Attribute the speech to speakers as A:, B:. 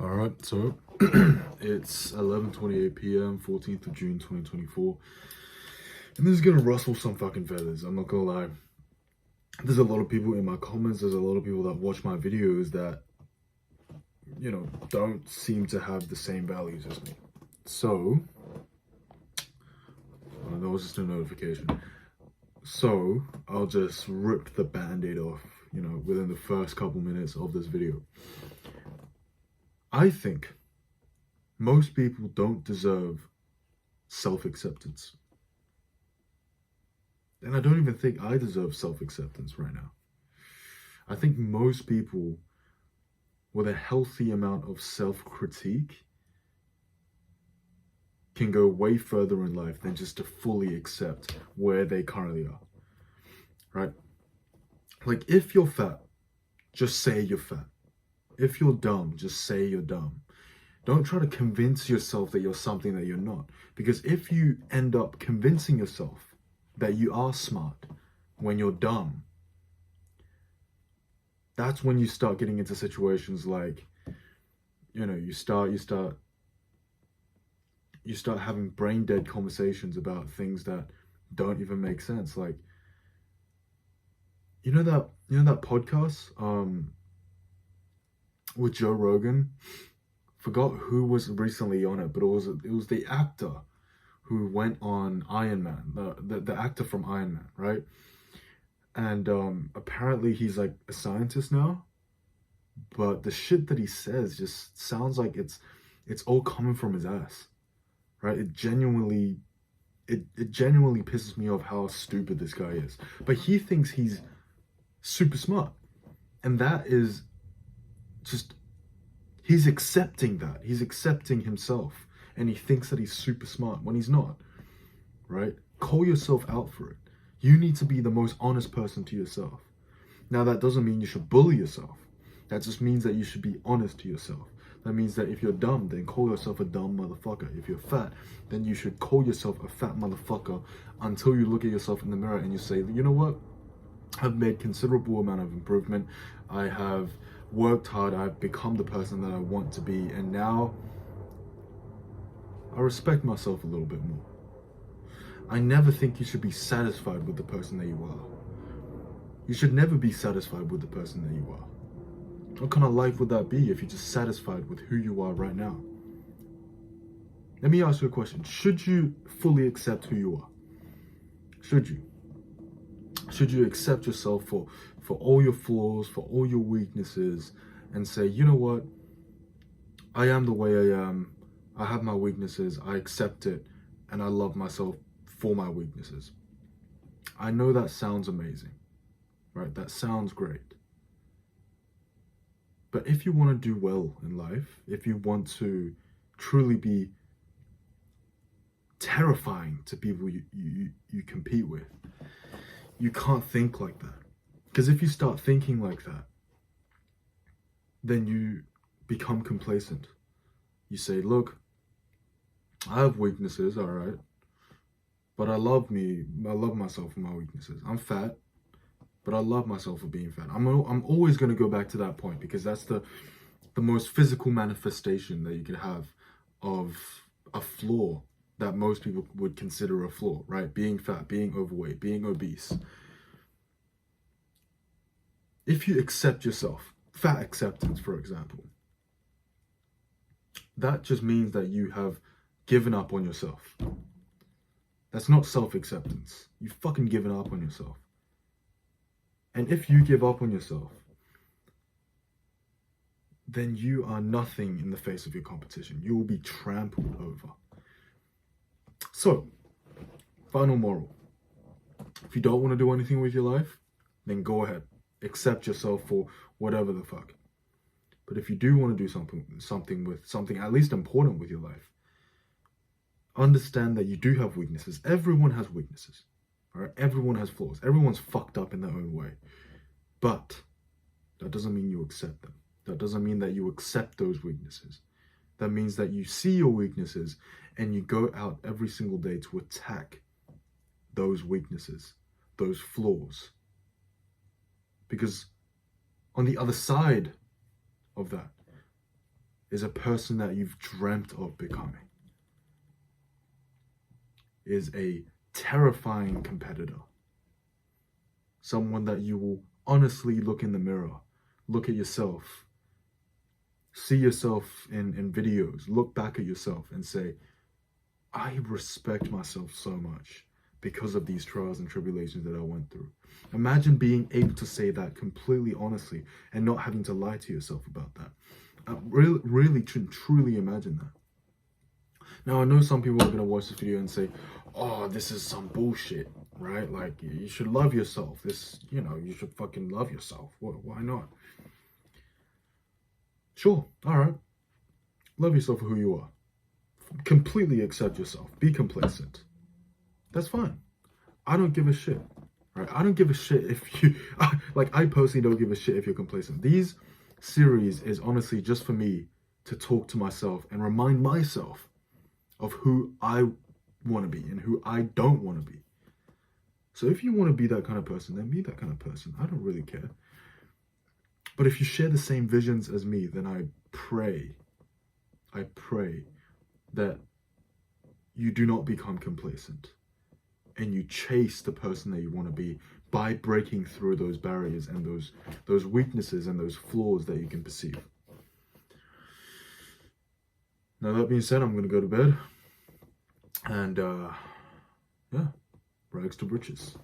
A: All right, so it's 11:28 p.m., 14th of June, 2024, and this is gonna rustle some fucking feathers. I'm not gonna lie. There's a lot of people in my comments. There's a lot of people that watch my videos that don't seem to have the same values as me. So, that was just a notification. So I'll just rip the band-aid off, within the first couple minutes of this video. I think most people don't deserve self-acceptance. And I don't even think I deserve self-acceptance right now. I think most people with a healthy amount of self-critique can go way further in life than just to fully accept where they currently are, right? Like, if you're fat, just say you're fat. If you're dumb, just say you're dumb. Don't try to convince yourself that you're something that you're not. Because if you end up convincing yourself that you are smart when you're dumb, that's when you start getting into situations like, you start having brain dead conversations about things that don't even make sense. Like, that podcast with Joe Rogan. Forgot who was recently on it, but it was the actor who went on Iron Man, the actor from Iron Man, right? And apparently he's like a scientist now, but the shit that he says just sounds like it's all coming from his ass, right? It genuinely pisses me off how stupid this guy is. But he thinks he's super smart, and that is just, he's accepting that. He's accepting himself, and he thinks that he's super smart when he's not, right? Call yourself out for it. You need to be the most honest person to yourself. Now, that doesn't mean you should bully yourself. That just means that you should be honest to yourself. That means that if you're dumb, then call yourself a dumb motherfucker. If you're fat, then you should call yourself a fat motherfucker until you look at yourself in the mirror and you say, you know what? I've made considerable amount of improvement. I have worked hard. I've become the person that I want to be. And now I respect myself a little bit more. I never think you should be satisfied with the person that you are. You should never be satisfied with the person that you are. What kind of life would that be if you're just satisfied with who you are right now? Let me ask you a question. Should you fully accept who you are? Should you? Should you accept yourself for all your flaws, for all your weaknesses, and say, you know what? I am the way I am. I have my weaknesses. I accept it, and I love myself for my weaknesses. I know that sounds amazing, right? That sounds great. But if you want to do well in life, if you want to truly be terrifying to people you compete with, you can't think like that. Because if you start thinking like that, then you become complacent. You say, look, I have weaknesses, all right, but I love myself for my weaknesses. I'm fat, but I love myself for being fat. I'm always going to go back to that point, because that's the most physical manifestation that you could have of a flaw that most people would consider a flaw, right? Being fat, being overweight, being obese. If you accept yourself, fat acceptance, for example, that just means that you have given up on yourself. That's not self-acceptance. You've fucking given up on yourself. And if you give up on yourself, then you are nothing in the face of your competition. You will be trampled over. So, final moral. If you don't want to do anything with your life, then go ahead. Accept yourself for whatever the fuck. But if you do want to do something at least important with your life, understand that you do have weaknesses. Everyone has weaknesses. All right? Everyone has flaws. Everyone's fucked up in their own way. But that doesn't mean you accept them. That doesn't mean that you accept those weaknesses. That means that you see your weaknesses and you go out every single day to attack those weaknesses, those flaws. Because on the other side of that, is a person that you've dreamt of becoming, is a terrifying competitor, someone that you will honestly look in the mirror, look at yourself, see yourself in videos, look back at yourself and say, I respect myself so much because of these trials and tribulations that I went through. Imagine being able to say that completely honestly and not having to lie to yourself about that. Really, truly imagine that. Now, I know some people are going to watch this video and say, oh, this is some bullshit, right? Like, you should love yourself. You should fucking love yourself. Why not? Sure, all right. Love yourself for who you are. Completely accept yourself. Be complacent. That's fine. I don't give a shit, right? I don't give a shit if you, I personally don't give a shit if you're complacent. These series is honestly just for me to talk to myself and remind myself of who I want to be and who I don't want to be. So if you want to be that kind of person, then be that kind of person. I don't really care. But if you share the same visions as me, then I pray that you do not become complacent and you chase the person that you want to be by breaking through those barriers and those weaknesses and those flaws that you can perceive. Now, that being said, I'm going to go to bed. And, yeah, rags to riches.